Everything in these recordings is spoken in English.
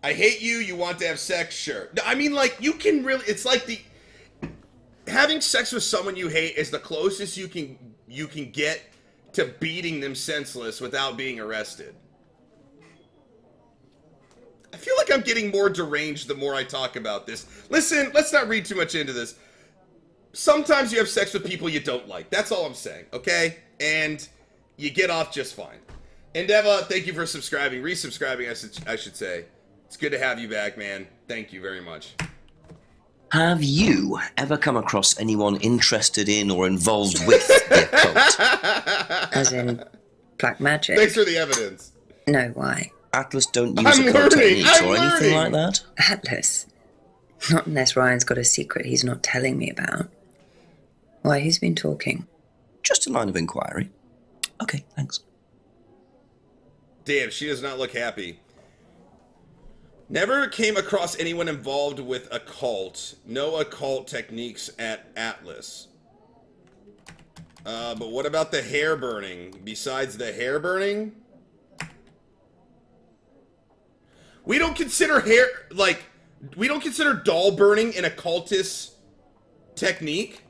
I hate you, you want to have sex, sure. No, I mean, like, you can really, it's like having sex with someone you hate is the closest you can get to beating them senseless without being arrested. I feel like I'm getting more deranged the more I talk about this. Listen, let's not read too much into this. Sometimes you have sex with people you don't like. That's all I'm saying, okay? And you get off just fine. Endeavor, thank you for subscribing. Resubscribing, I should say. It's good to have you back, man. Thank you very much. Have you ever come across anyone interested in or involved with the occult? As in black magic? Thanks for the evidence. No, why? Atlas don't use occult techniques or anything like that? Atlas? Not unless Ryan's got a secret he's not telling me about. Why, who's been talking? Just a line of inquiry. Okay, thanks. Damn, she does not look happy. Never came across anyone involved with occult. No occult techniques at Atlas. But what about the hair burning? Besides the hair burning? We don't consider hair, like, we don't consider doll burning an occultist technique?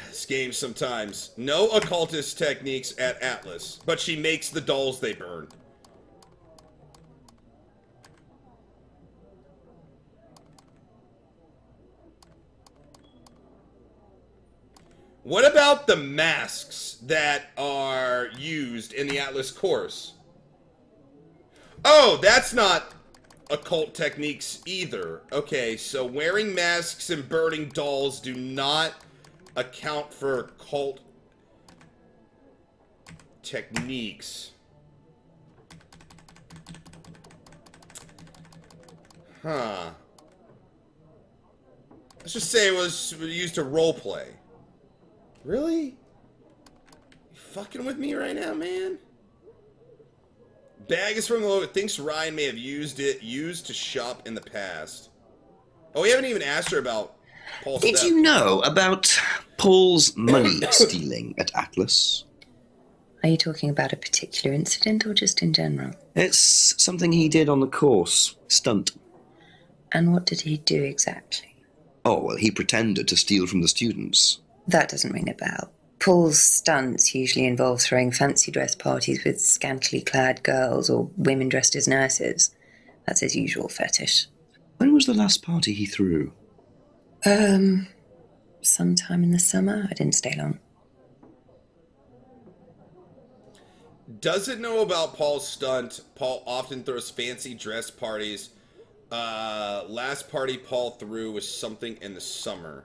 This game sometimes. No occultist techniques at Atlas, but she makes the dolls they burn. What about the masks that are used in the Atlas course? Oh, that's not occult techniques either. Okay, so wearing masks and burning dolls do not account for occult techniques. Huh. Let's just say it was used to roleplay. Really? You fucking with me right now, man? Bag is from the logo. Thinks Ryan may have used to shop in the past. Oh, we haven't even asked her about Paul's Did you know about Paul's money stealing at Atlas? Are you talking about a particular incident or just in general? It's something he did on the course. Stunt. And what did he do exactly? Oh, well, he pretended to steal from the students. That doesn't ring a bell. Paul's stunts usually involve throwing fancy dress parties with scantily clad girls or women dressed as nurses. That's his usual fetish. When was the last party he threw? Sometime in the summer. I didn't stay long. Doesn't know about Paul's stunt. Paul often throws fancy dress parties. Last party Paul threw was something in the summer.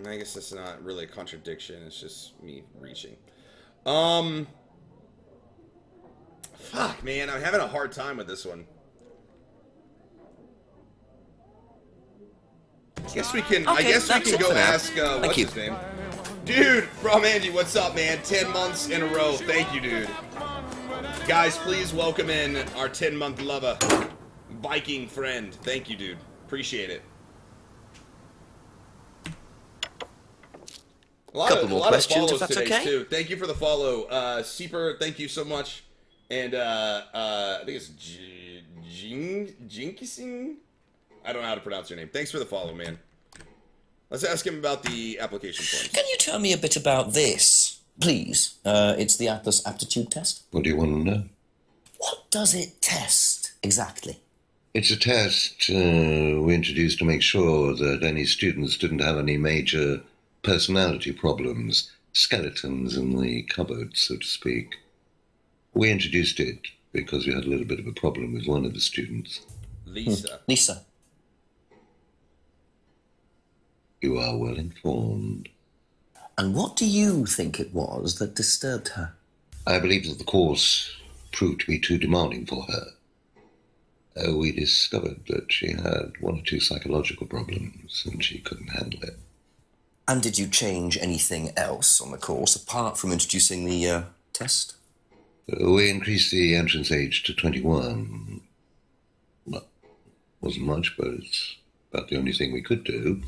I guess that's not really a contradiction. It's just me reaching. Fuck, man. I'm having a hard time with this one. I guess we can go ask, what's his name? Dude, from Andy, what's up, man? 10 months in a row. Thank you, dude. Guys, please welcome in our 10-month lover, Viking friend. Thank you, dude. Appreciate it. A lot Couple more questions, if that's today, okay. too. Thank you for the follow. Seeper, thank you so much. And, I think it's Jinkising? I don't know how to pronounce your name. Thanks for the follow, man. Let's ask him about the application forms. Can you tell me a bit about this, please? It's the Atlas aptitude test. What do you want to know? What does it test, exactly? It's a test we introduced to make sure that any students didn't have any major personality problems, skeletons in the cupboard, so to speak. We introduced it because we had a little bit of a problem with one of the students. Lisa. Lisa. You are well informed. And what do you think it was that disturbed her? I believe that the course proved to be too demanding for her. We discovered that she had one or two psychological problems and she couldn't handle it. And did you change anything else on the course apart from introducing the test? We increased the entrance age to 21. Well, wasn't much, but it's about the only thing we could do.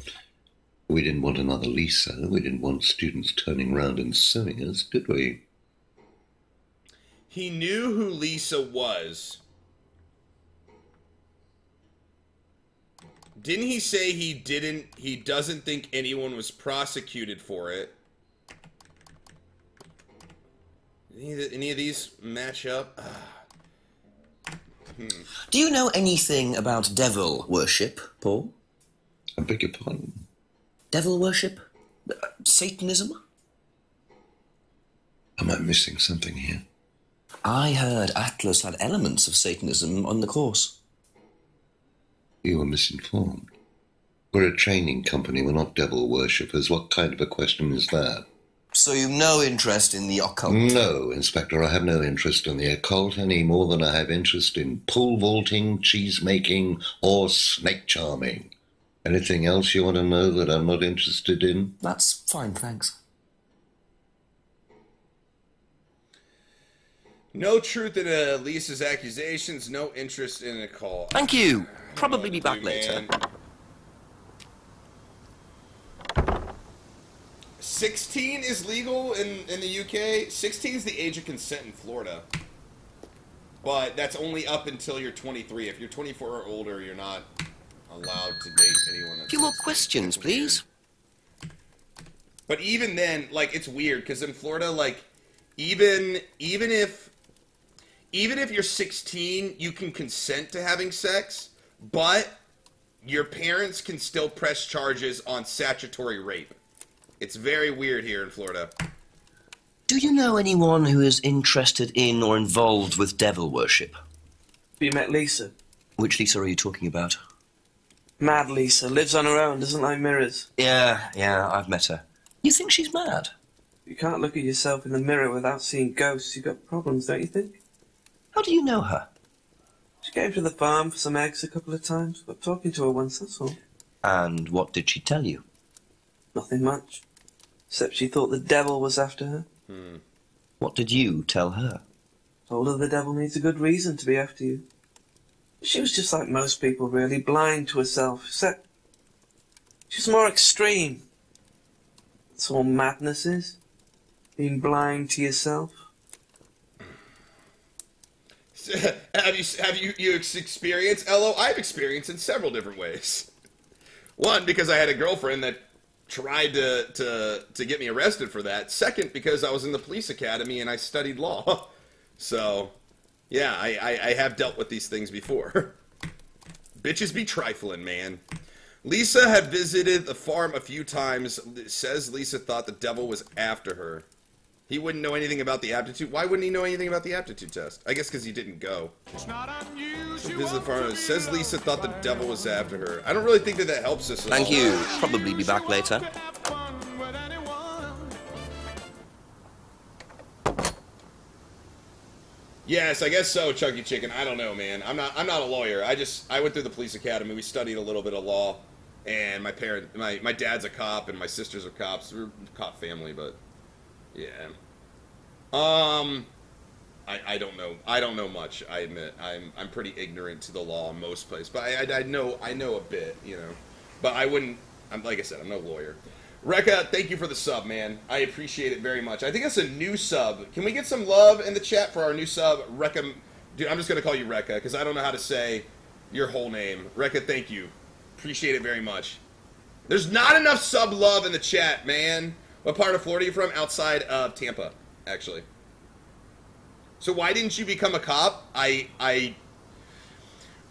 We didn't want another Lisa. We didn't want students turning around and suing us, did we? He knew who Lisa was. Didn't he say he doesn't think anyone was prosecuted for it? Any of these match up? Do you know anything about devil worship, Paul? I beg your pardon? Devil worship? Satanism? Am I missing something here? I heard Atlas had elements of Satanism on the course. You were misinformed. We're a training company, we're not devil worshippers. What kind of a question is that? So you've no interest in the occult? No, Inspector, I have no interest in the occult any more than I have interest in pole vaulting, cheese making, or snake charming. Anything else you want to know that I'm not interested in? That's fine, thanks. No truth in Lisa's accusations, no interest in a call. Thank you. Probably be back later. Man. 16 is legal in the UK. 16 is the age of consent in Florida. But that's only up until you're 23. If you're 24 or older, you're not allowed to date anyone. A few more questions, please. But even then, like, it's weird, because in Florida, like, even if you're 16, you can consent to having sex, but your parents can still press charges on statutory rape. It's very weird here in Florida. Do you know anyone who is interested in or involved with devil worship? Have you met Lisa? Which Lisa are you talking about? Mad Lisa. Lives on her own, doesn't like mirrors. Yeah, I've met her. You think she's mad? You can't look at yourself in the mirror without seeing ghosts. You've got problems, don't you think? How do you know her? She came to the farm for some eggs a couple of times. Got talking to her once, that's all. And what did she tell you? Nothing much. Except she thought the devil was after her. What did you tell her? Told her the devil needs a good reason to be after you. She was just like most people, really, blind to herself, except she's more extreme. That's all madness is. Being blind to yourself. Have you experienced, Elo? I've experienced in several different ways. One, because I had a girlfriend that tried to get me arrested for that. Second, because I was in the police academy and I studied law. So, yeah, I have dealt with these things before. Bitches be trifling, man. Lisa had visited the farm a few times. Says Lisa thought the devil was after her. He wouldn't know anything about the aptitude. Why wouldn't he know anything about the aptitude test? I guess because he didn't go. Visit the farm. Says Lisa thought the devil was after her. I don't really think that helps us at all. Thank you. Probably be back later. Yes, I guess so, Chunky Chicken. I don't know, man. I'm not a lawyer. I went through the police academy. We studied a little bit of law, and my dad's a cop and my sisters are cops. We're a cop family, but yeah. I don't know. I don't know much. I admit I'm pretty ignorant to the law in most places, but I know a bit, you know. But I wouldn't. Like I said, I'm no lawyer. Rekka, thank you for the sub, man. I appreciate it very much. I think that's a new sub. Can we get some love in the chat for our new sub, Rekka? Dude, I'm just gonna call you Rekka because I don't know how to say your whole name. Rekka, thank you. Appreciate it very much. There's not enough sub love in the chat, man. What part of Florida are you from? Outside of Tampa, actually. So why didn't you become a cop? I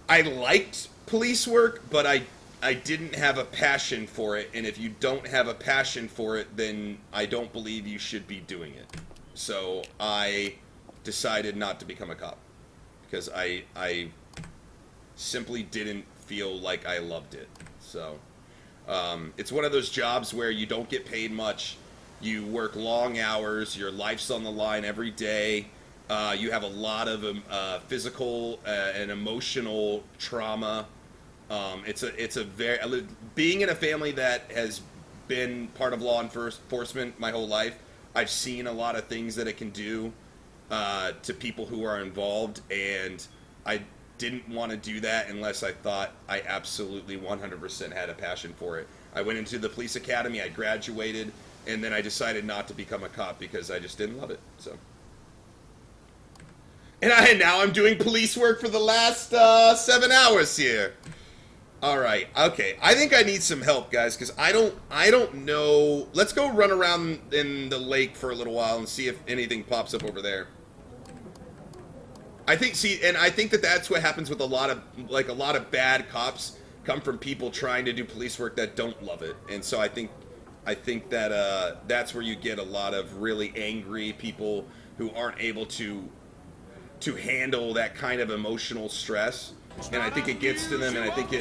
liked police work, but I didn't have a passion for it, and if you don't have a passion for it, then I don't believe you should be doing it. So I decided not to become a cop because I simply didn't feel like I loved it. So it's one of those jobs where you don't get paid much. You work long hours. Your life's on the line every day. You have a lot of physical and emotional trauma. It's a very, being in a family that has been part of law enforcement my whole life, I've seen a lot of things that it can do, to people who are involved, and I didn't want to do that unless I thought I absolutely 100% had a passion for it. I went into the police academy, I graduated, and then I decided not to become a cop because I just didn't love it. So, and now I'm doing police work for the last 7 hours here. All right, okay. I think I need some help, guys, because I don't know. Let's go run around in the lake for a little while and see if anything pops up over there. I think that that's what happens with a lot of bad cops come from people trying to do police work that don't love it, and so I think that that's where you get a lot of really angry people who aren't able to handle that kind of emotional stress, and I think it gets to them, and I think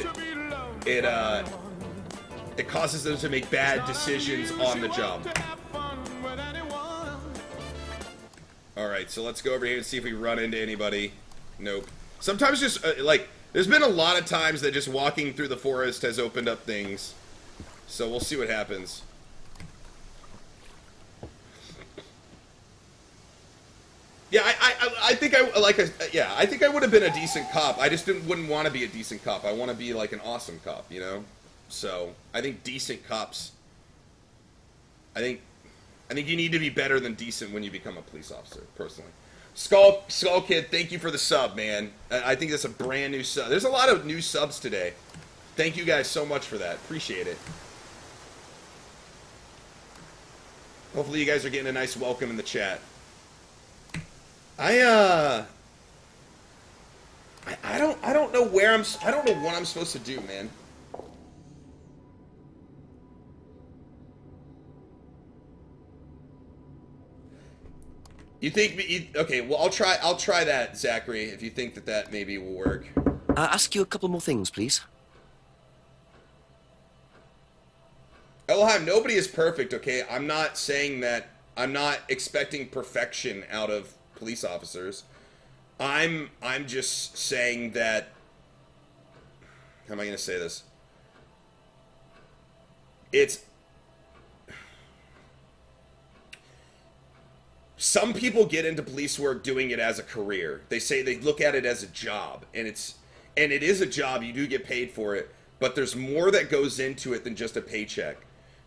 it causes them to make bad decisions on the job. Alright, so let's go over here and see if we run into anybody. Nope. Sometimes just, there's been a lot of times that just walking through the forest has opened up things. So we'll see what happens. Yeah, I think I would have been a decent cop. I just wouldn't want to be a decent cop. I want to be like an awesome cop, you know? So, I think decent cops, I think you need to be better than decent when you become a police officer, personally. Skull Kid, thank you for the sub, man. I think that's a brand new sub. There's a lot of new subs today. Thank you guys so much for that. Appreciate it. Hopefully you guys are getting a nice welcome in the chat. I don't know I don't know what I'm supposed to do, man. You think okay, well I'll try that, Zachary, if you think that maybe will work. Ask you a couple more things, please. Elohim, nobody is perfect, okay? I'm not saying that. I'm not expecting perfection out of police officers. I'm just saying that. How am I going to say this? Some people get into police work doing it as a career. They say they look at it as a job, and it is a job. You do get paid for it, but there's more that goes into it than just a paycheck.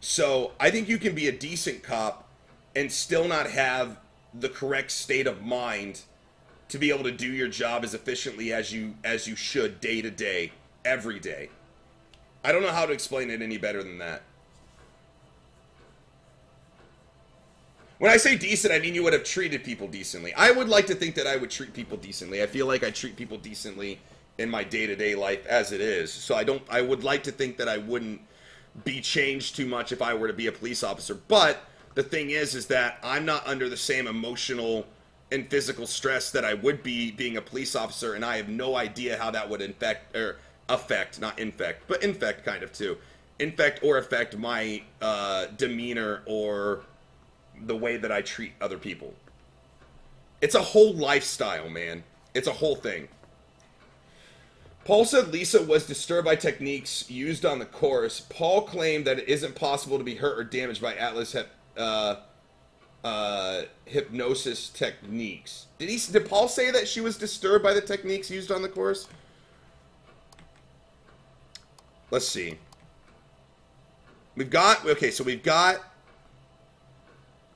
So I think you can be a decent cop and still not have the correct state of mind to be able to do your job as efficiently as you should day to day, every day. I don't know how to explain it any better than that. When I say decent, I mean you would have treated people decently. I would like to think that I would treat people decently. I feel like I treat people decently in my day-to-day life as it is. So I would like to think that I wouldn't be changed too much if I were to be a police officer. But the thing is that I'm not under the same emotional and physical stress that I would be being a police officer, and I have no idea how that would affect, not infect, but infect kind of too. Infect or affect my demeanor or the way that I treat other people. It's a whole lifestyle, man. It's a whole thing. Paul said Lisa was disturbed by techniques used on the course. Paul claimed that it isn't possible to be hurt or damaged by Atlas hypnosis techniques. Did Paul say that she was disturbed by the techniques used on the course? Let's see. We've got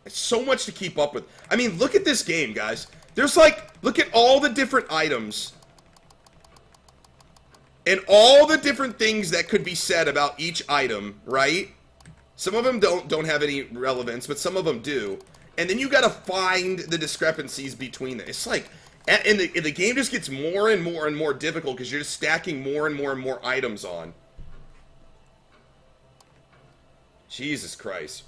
so much to keep up with. I mean, look at this game, guys. There's look at all the different items and all the different things that could be said about each item, right? Some of them don't have any relevance, but some of them do. And then you got to find the discrepancies between them. It's like, and the game just gets more and more and more difficult because you're just stacking more and more and more items on. Jesus Christ.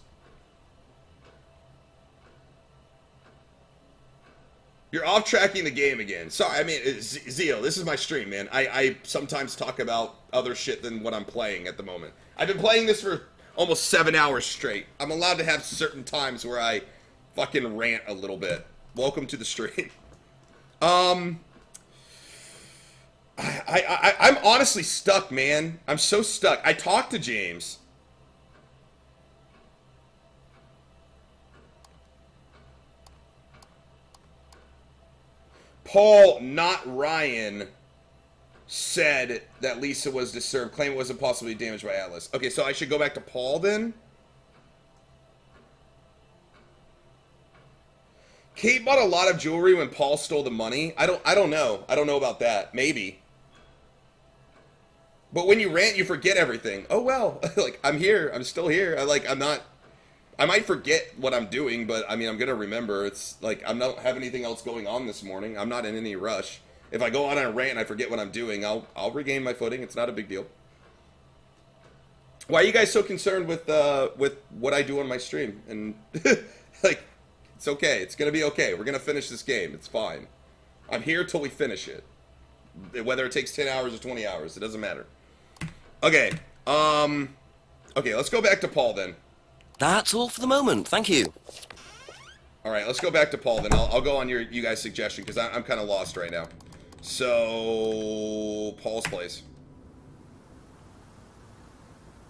You're off-tracking the game again. Sorry, I mean, Zio, this is my stream, man. I sometimes talk about other shit than what I'm playing at the moment. I've been playing this for almost 7 hours straight. I'm allowed to have certain times where I fucking rant a little bit. Welcome to the stream. I'm honestly stuck, man. I'm so stuck. I talked to James. Paul, not Ryan, said that Lisa was disturbed, claim it wasn't possibly damaged by Atlas. Okay, so I should go back to Paul then? Kate bought a lot of jewelry when Paul stole the money. I don't know. I don't know about that. Maybe. But when you rant, you forget everything. Oh well, like I'm here. I'm still here. I'm not. I might forget what I'm doing, but I mean I'm gonna remember. It's like I don't have anything else going on this morning. I'm not in any rush. If I go on a rant and I forget what I'm doing, I'll regain my footing. It's not a big deal. Why are you guys so concerned with what I do on my stream? And like, it's okay. It's gonna be okay. We're gonna finish this game. It's fine. I'm here till we finish it. Whether it takes 10 hours or 20 hours, it doesn't matter. Okay. Okay. Let's go back to Paul then. That's all for the moment. Thank you. All right. Let's go back to Paul then. I'll go on you guys' suggestion because I'm kind of lost right now. So Paul's place.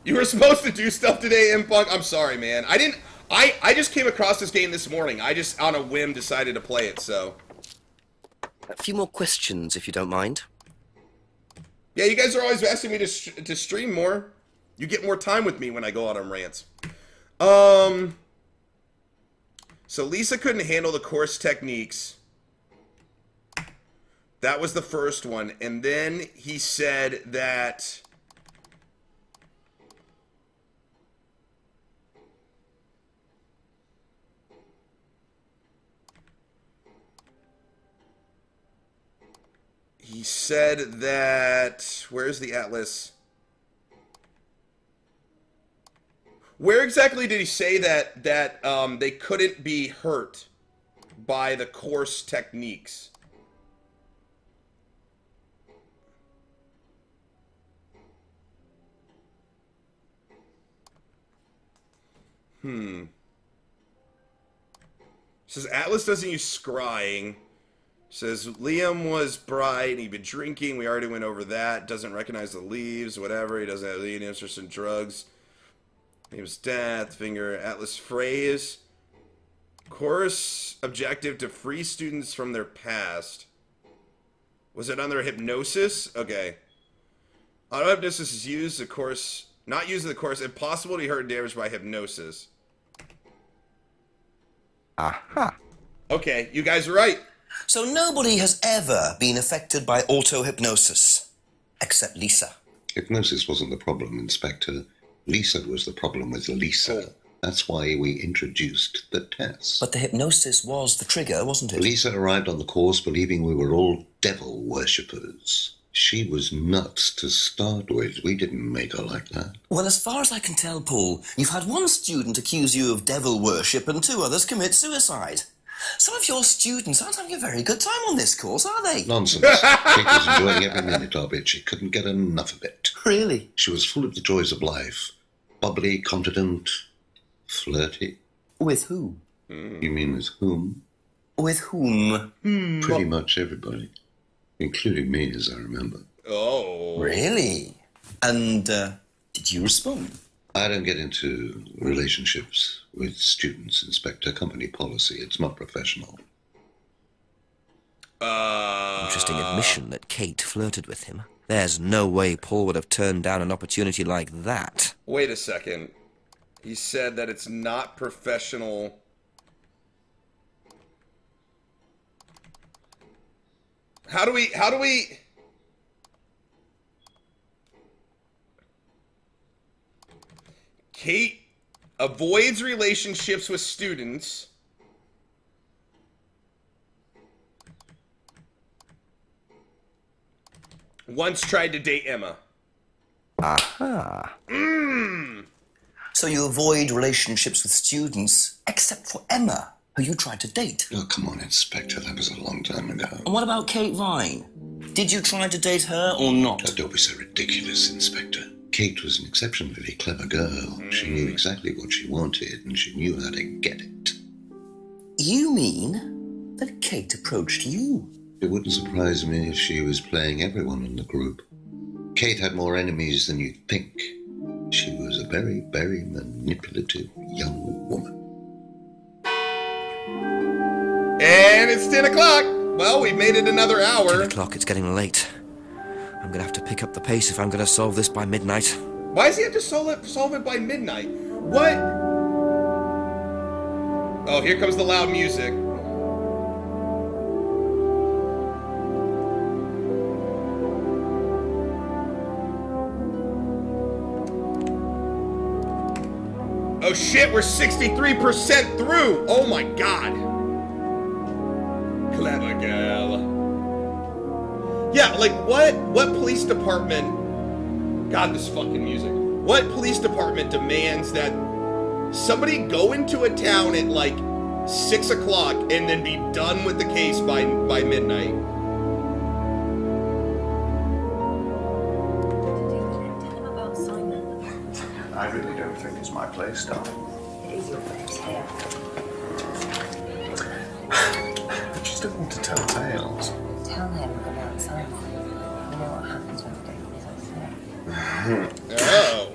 You were supposed to do stuff today, Impunk. I'm sorry, man. I didn't. I just came across this game this morning. I just on a whim decided to play it. So. A few more questions, if you don't mind. Yeah, you guys are always asking me to stream more. You get more time with me when I go out on rants. So Lisa couldn't handle the course techniques. That was the first one. And then he said that... He said that... Where's the atlas? Where exactly did he say that they couldn't be hurt by the course techniques? Says Atlas doesn't use scrying. Says Liam was bright, he'd been drinking, we already went over that. Doesn't recognize the leaves, whatever. He doesn't have any interest in drugs. He was death, finger, Atlas phrase. Course objective to free students from their past. Was it under hypnosis? Okay. Auto-hypnosis is used, of course, not used in the course, impossible to be hurt and damaged by hypnosis. Aha. Okay, you guys are right. So nobody has ever been affected by auto-hypnosis, except Lisa. Hypnosis wasn't the problem, Inspector. Lisa was the problem with Lisa. That's why we introduced the test. But the hypnosis was the trigger, wasn't it? Lisa arrived on the course believing we were all devil worshippers. She was nuts to start with. We didn't make her like that. Well, as far as I can tell, Paul, you've had one student accuse you of devil worship and 2 others commit suicide. Some of your students aren't having a very good time on this course, are they? Nonsense. Kate was enjoying every minute of it. She couldn't get enough of it. Really? She was full of the joys of life. Bubbly, confident, flirty. With who? You mean with whom? With whom? Pretty much everybody. Including me, as I remember. Oh. Really? And, did you respond? I don't get into relationships with students, Inspector. Company policy. It's not professional. Interesting admission that Kate flirted with him. There's no way Paul would have turned down an opportunity like that. Wait a second. He said that it's not professional. How do we... Kate avoids relationships with students. Once tried to date Emma. Aha. So you avoid relationships with students, except for Emma, who you tried to date. Oh, come on, Inspector. That was a long time ago. And what about Kate Vine? Did you try to date her or not? Oh, don't be so ridiculous, Inspector. Kate was an exceptionally clever girl. She knew exactly what she wanted, and she knew how to get it. You mean that Kate approached you? It wouldn't surprise me if she was playing everyone in the group. Kate had more enemies than you'd think. She was a very, very manipulative young woman. And it's 10 o'clock. Well, we've made it another 10 hour. o'clock, it's getting late. I'm gonna have to pick up the pace if I'm gonna solve this by midnight. Why does he have to solve it by midnight? What? Oh, here comes the loud music. Oh shit, we're 63% through! Oh my god! Clever girl. Yeah, like what police department... God, this fucking music. What police department demands that somebody go into a town at like 6 o'clock and then be done with the case by midnight? I really don't think it's my place, darling. It is your place here. I just don't want to tell tales. Tell him about Simon. You know what happens when you don't do as I say. Oh.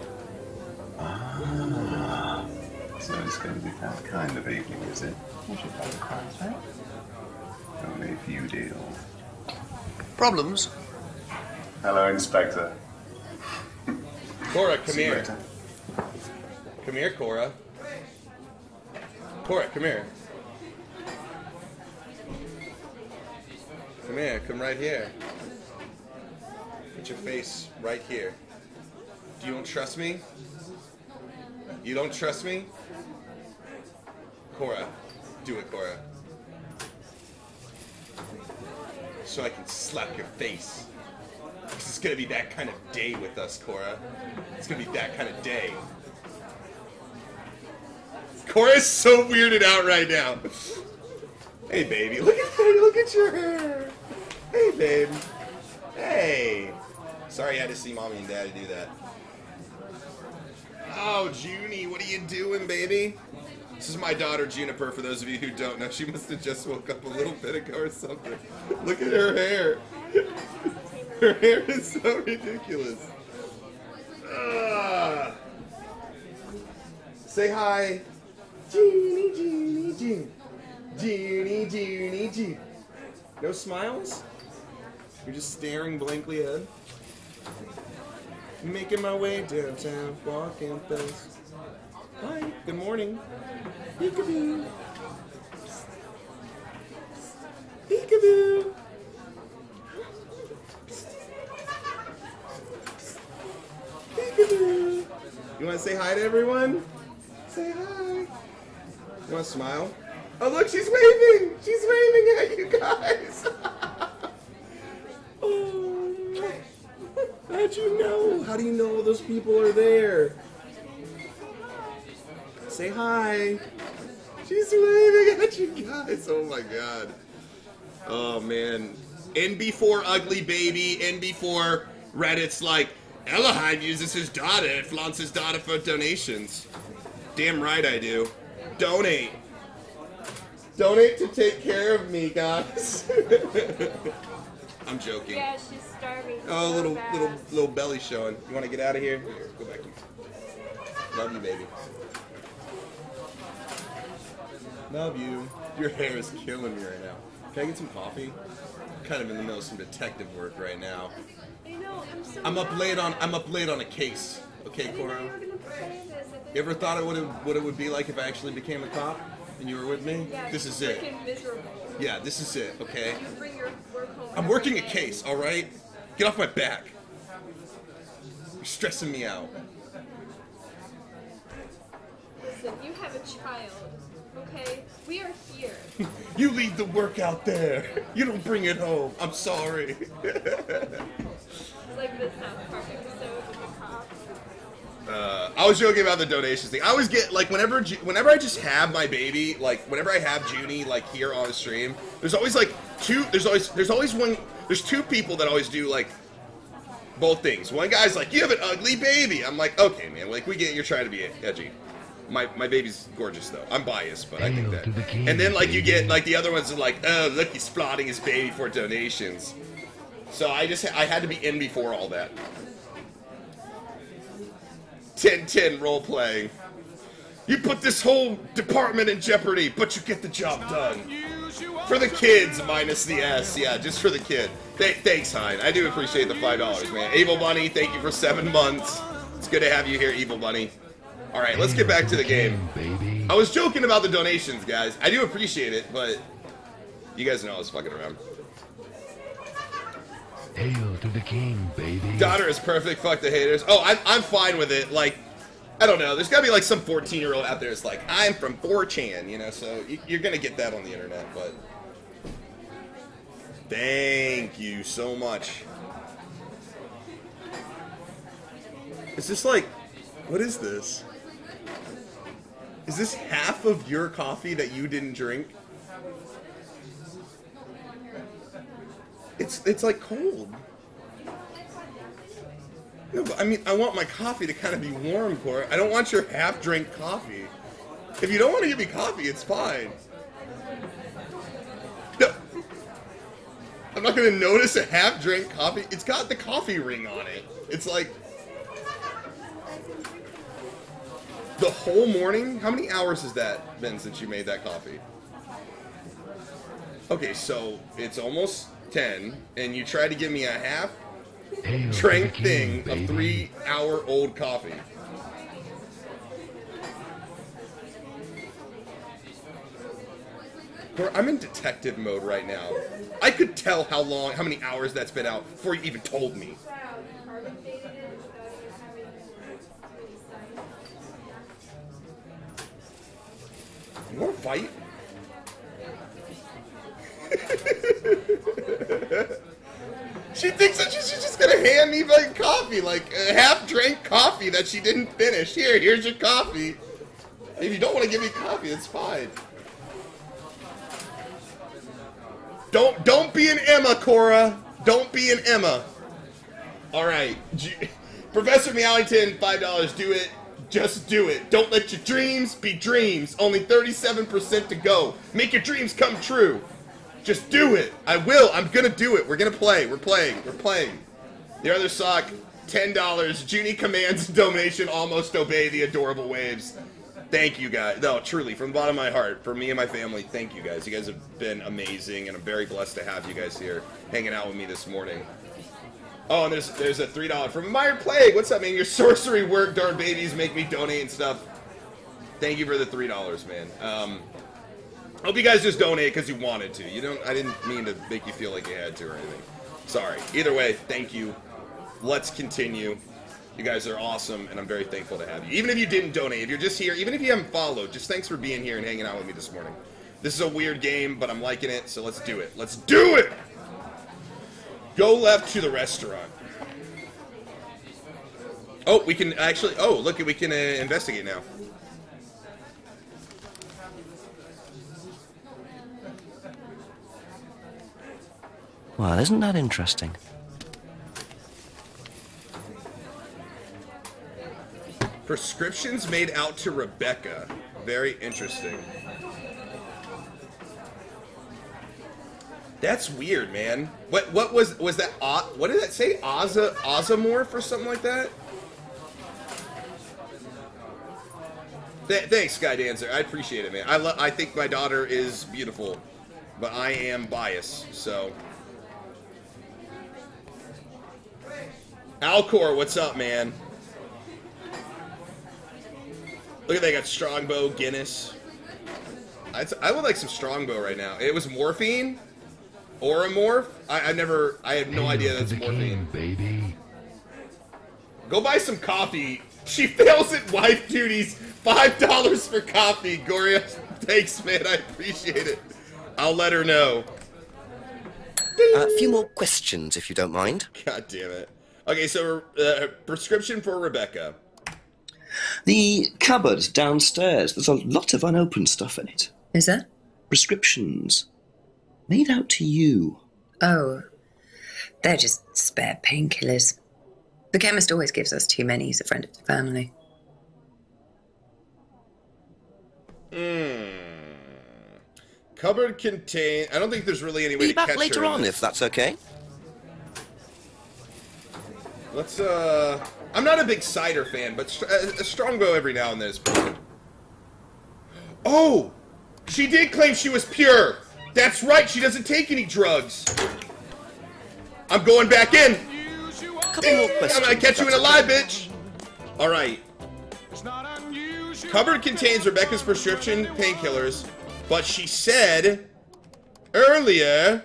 Ah. So it's going to be that kind of evening, is it? You should play the cards, right? Only if you deal. Problems? Hello, Inspector. Cora, come See you here. later. Come here, Cora. Cora, come here. Come here, come right here. Put your face right here. You don't trust me? You don't trust me? Cora, do it, Cora. So I can slap your face. This is gonna be that kind of day with us, Cora. It's gonna be that kind of day. Cora's so weirded out right now. Hey, baby, look at your hair. Hey, babe. Hey. Sorry I had to see mommy and daddy do that. Oh, Junie, what are you doing, baby? This is my daughter, Juniper, for those of you who don't know. She must have just woke up a little bit ago or something. Look at her hair. Her hair is so ridiculous. Say hi. Junie, Junie, Junie. Junie, Junie, Junie. No smiles? You're just staring blankly ahead? Making my way downtown, walking fast. Hi, good morning. Peekaboo. Peekaboo. Peekaboo. You want to say hi to everyone? Say hi. You want to smile? Oh, look, she's waving. She's waving at you guys. Oh, how'd you know? How do you know all those people are there? Say hi. She's waving at you guys. Oh my god. Oh man. NB4 ugly baby. NB4 Reddit's like, Elahide uses his data and flaunts his data for donations. Damn right I do. Donate. Donate to take care of me, guys. I'm joking. Yeah, she's starving. Oh, so little belly showing. You want to get out of here? Here, go back. Love you, baby. Love you. Your hair is killing me right now. Can I get some coffee? I'm kind of in the middle of some detective work right now. I know. I'm up late on a case. Okay, Cora. You ever thought of what it would be like if I actually became a cop and you were with me? Yeah, This is it. freaking miserable. Yeah, this is it. Okay. You bring your work home. I'm every working a day. case. All right. Get off my back. You're stressing me out. Listen, you have a child. Okay, we are here. You leave the work out there. You don't bring it home. I'm sorry. It's like the South Park episode with the cops. I was joking about the donations thing. I always get like whenever I just have my baby, like whenever I have Junie like here on the stream, there's always like two. There's two people that always do like both things. One guy's like, "You have an ugly baby." I'm like, "Okay, man. Like we get you're trying to be edgy." My baby's gorgeous though. I'm biased, but I think that. And then like you get like the other ones are like, "Oh, look, he's flaunting his baby for donations." So I had to be in before all that. 10-10 role playing. You put this whole department in jeopardy, but you get the job done. For the kids, minus the S. Yeah, just for the kid. Thanks, Hein. I do appreciate the $5, man. Evil Bunny, thank you for 7 months. It's good to have you here, Evil Bunny. All right, let's get back to the game. I was joking about the donations, guys. I do appreciate it, but you guys know I was fucking around. Hail to the king, baby. Daughter is perfect. Fuck the haters. Oh, I'm fine with it. Like, I don't know. There's gotta be like some 14-year-old out there that's like, I'm from 4chan, you know. So you're gonna get that on the internet. But thank you so much. Is this like, what is this? Is this half of your coffee that you didn't drink? It's like cold. No, but I mean, I want my coffee to kind of be warm, Cora. I don't want your half-drink coffee. If you don't want to give me coffee, it's fine. No. I'm not going to notice a half-drink coffee. It's got the coffee ring on it. It's like... The whole morning? How many hours has that been since you made that coffee? Okay, so it's almost 10, and you tried to give me a half-drink thing of 3-hour-old coffee. I'm in detective mode right now. I could tell how many hours that's been out before you even told me. You want to fight? She thinks that she's just gonna hand me like coffee, like a half-drank coffee that she didn't finish. Here's your coffee. If you don't want to give me coffee, it's fine. Don't be an Emma, Cora. Don't be an Emma. All right, Professor Meowington, $5. Do it. Just do it. Don't let your dreams be dreams. Only 37% to go. Make your dreams come true. Just do it. I will. I'm gonna do it. We're gonna play. We're playing. We're playing. The other sock, $10. Junie commands donation. Almost obey the adorable waves. Thank you guys. No, truly, from the bottom of my heart, for me and my family, thank you guys. You guys have been amazing, and I'm very blessed to have you guys here hanging out with me this morning. Oh, and there's a $3 from Meyer Plague. What's up, man? Your sorcery work, darn babies, make me donate and stuff. Thank you for the $3, man. Hope you guys just donate because you wanted to. I didn't mean to make you feel like you had to or anything. Sorry. Either way, thank you. Let's continue. You guys are awesome, and I'm very thankful to have you. Even if you didn't donate, if you're just here, even if you haven't followed, just thanks for being here and hanging out with me this morning. This is a weird game, but I'm liking it, so let's do it. Let's do it! Go left to the restaurant. Oh, we can actually... Oh, look, we can investigate now. Well, isn't that interesting? Prescriptions made out to Rebecca. Very interesting. That's weird, man. What was that? What did that say? Ozomorph or something like that? Thanks, Sky Dancer. I appreciate it, man. I think my daughter is beautiful, but I am biased, so. Alcor, what's up, man? Look at that, got Strongbow, Guinness. I would like some Strongbow right now. It was morphine? Oromorph? I have no idea that's morphine. Baby. Go buy some coffee. She fails at wife duties. $5 for coffee. Goria, thanks, man. I appreciate it. I'll let her know. A few more questions, if you don't mind. God damn it. Okay, so prescription for Rebecca. The cupboard downstairs, there's a lot of unopened stuff in it. Is there? Prescriptions. Made out to you. Oh, they're just spare painkillers. The chemist always gives us too many. He's a friend of the family. Cupboard contain... I don't think there's really any way to catch her. Be back later on, if that's okay. Let's, I'm not a big cider fan, but a Strongbow every now and then is pretty good. Oh! She did claim she was pure! That's right, she doesn't take any drugs. I'm going back in. Couple more questions. I'm gonna catch you in a lie, bitch. All right. Cupboard contains Rebecca's prescription painkillers, but she said earlier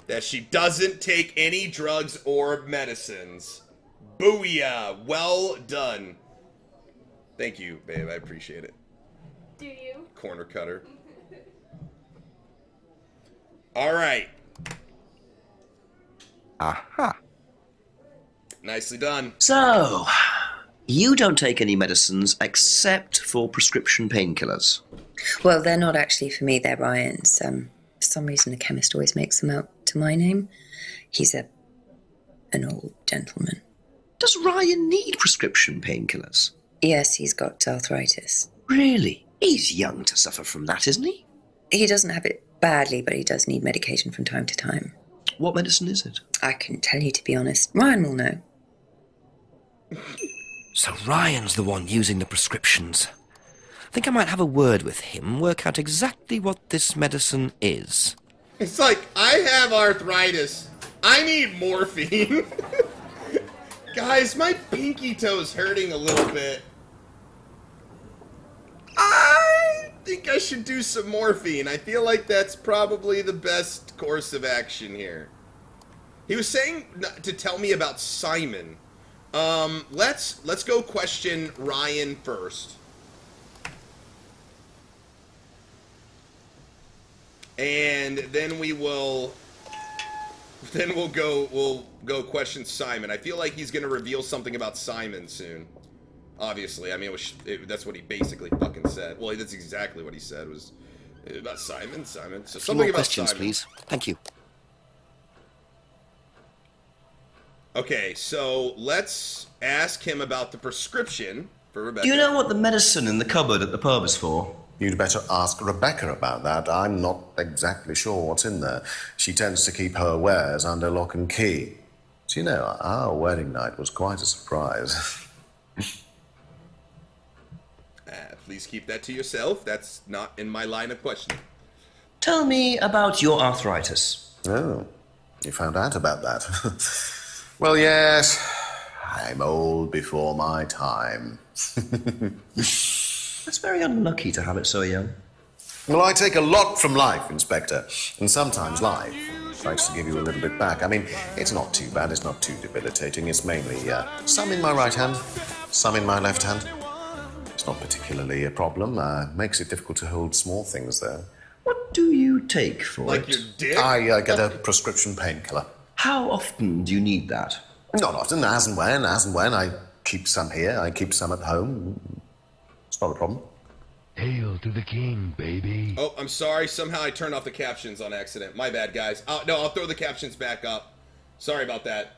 that she doesn't take any drugs or medicines. Booyah. Well done. Thank you, babe. I appreciate it. Do you? Corner cutter. All right. Aha. Nicely done. So, you don't take any medicines except for prescription painkillers. Well, they're not actually for me, they're Ryan's. For some reason, the chemist always makes them out to my name. He's an old gentleman. Does Ryan need prescription painkillers? Yes, he's got arthritis. Really? He's young to suffer from that, isn't he? He doesn't have it badly, but he does need medication from time to time. What medicine is it? I couldn't tell you, to be honest. Ryan will know. So Ryan's the one using the prescriptions. I think I might have a word with him, work out exactly what this medicine is. It's like, I have arthritis. I need morphine. Guys, my pinky toe's hurting a little bit. I think I should do some morphine. I feel like that's probably the best course of action here. He was saying to tell me about Simon. Let's go question Ryan first. And then we'll go question Simon. I feel like he's gonna reveal something about Simon soon. Obviously, I mean, that's what he basically fucking said. Well, that's exactly what he said, was about Simon. So something more about questions, Simon. please. Thank you. Okay, so let's ask him about the prescription for Rebecca. Do you know what the medicine in the cupboard at the pub is for? You'd better ask Rebecca about that. I'm not exactly sure what's in there. She tends to keep her wares under lock and key. Do you know, our wedding night was quite a surprise. Please keep that to yourself. That's not in my line of questioning. Tell me about your arthritis. Oh, you found out about that. Well, yes, I'm old before my time. It's very unlucky to have it so young. Well, I take a lot from life, Inspector, and sometimes life tries to give you a little bit back. I mean, it's not too bad, it's not too debilitating. It's mainly some in my right hand, some in my left hand. It's not particularly a problem. Makes it difficult to hold small things, though. What do you take for it? Like your dick? I get a prescription painkiller. How often do you need that? Not often, as and when. I keep some here, I keep some at home. It's not a problem. Hail to the king, baby. Oh, I'm sorry. Somehow I turned off the captions on accident. My bad, guys. No, I'll throw the captions back up. Sorry about that.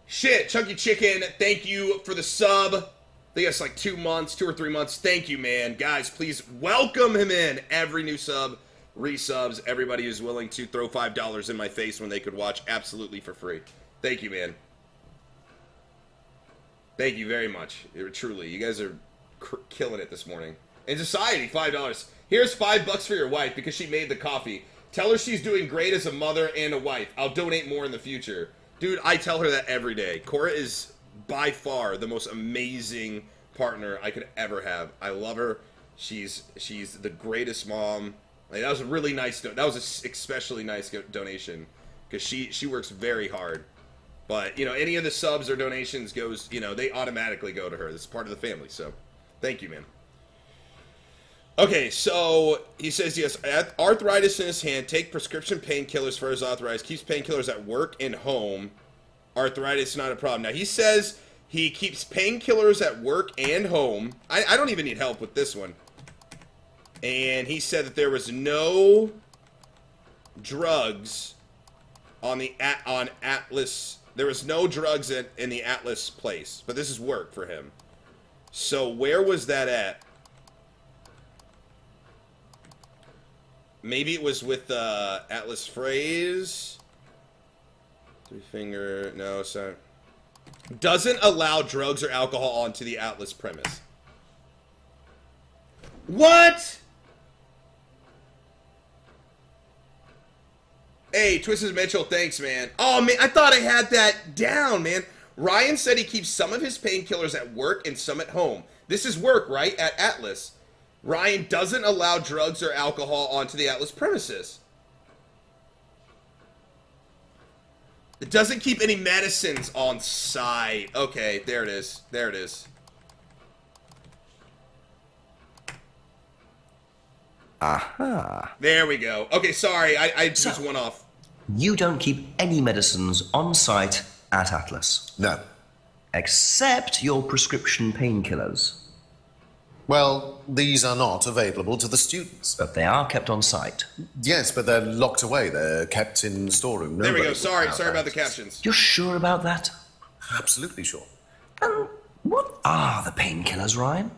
Shit, Chunky Chicken, thank you for the sub. I think that's like 2 months, 2 or 3 months. Thank you, man. Guys, please welcome him in. Every new sub, resubs, everybody who's willing to throw $5 in my face when they could watch absolutely for free. Thank you, man. Thank you very much. Truly, you guys are killing it this morning. In society, $5. Here's $5 for your wife because she made the coffee. Tell her she's doing great as a mother and a wife. I'll donate more in the future. Dude, I tell her that every day. Cora is by far the most amazing partner I could ever have. I love her. She's the greatest mom. Like, that was a really nice. That was an especially nice donation because she works very hard. But you know, any of the subs or donations goes, you know, they automatically go to her. This is part of the family. So, thank you, man. Okay, so he says he has arthritis in his hand. Take prescription painkillers for his arthritis. Keeps painkillers at work and home. Arthritis is not a problem. Now, he says he keeps painkillers at work and home. I don't even need help with this one. And he said that there was no drugs on Atlas. There was no drugs in the Atlas place. But this is work for him. So where was that at? Maybe it was with Atlas Phrase. Three finger. No, sorry. Doesn't allow drugs or alcohol onto the Atlas premise. What? Hey, Twisted Mitchell, thanks, man. Oh, man, I thought I had that down, man. Ryan said he keeps some of his painkillers at work and some at home. This is work, right? At Atlas. Ryan doesn't allow drugs or alcohol onto the Atlas premises. It doesn't keep any medicines on site. Okay, there it is. There it is. Aha. There we go. Okay, sorry, I just went off. You don't keep any medicines on site at Atlas. No. Except your prescription painkillers. Well, these are not available to the students. But they are kept on site. Yes, but they're locked away. They're kept in the storeroom. There we Nobody go. Sorry will have about the access. captions. You're sure about that? Absolutely sure. What are the painkillers, Ryan?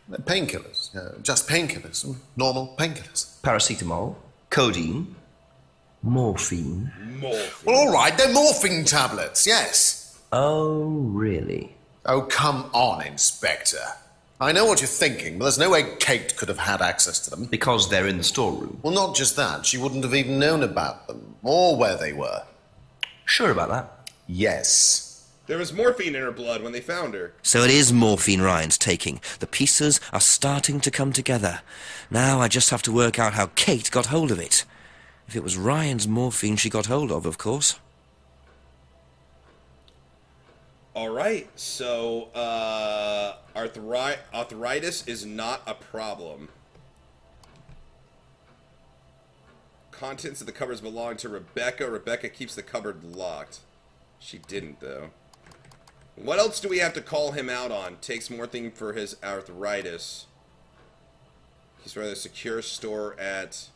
Painkillers. Just painkillers. Normal painkillers. Paracetamol, codeine, morphine. Morphine. Well, all right, they're morphine tablets, yes. Oh, really? Oh, come on, Inspector. I know what you're thinking, but there's no way Kate could have had access to them. Because they're in the storeroom. Well, not just that. She wouldn't have even known about them, or where they were. Sure about that? Yes. There was morphine in her blood when they found her. So it is morphine Ryan's taking. The pieces are starting to come together. Now I just have to work out how Kate got hold of it. If it was Ryan's morphine she got hold of course. Alright, so, arthritis is not a problem. Contents of the cupboards belong to Rebecca. Rebecca keeps the cupboard locked. She didn't, though. What else do we have to call him out on? Takes morphine for his arthritis. He's rather secure store at...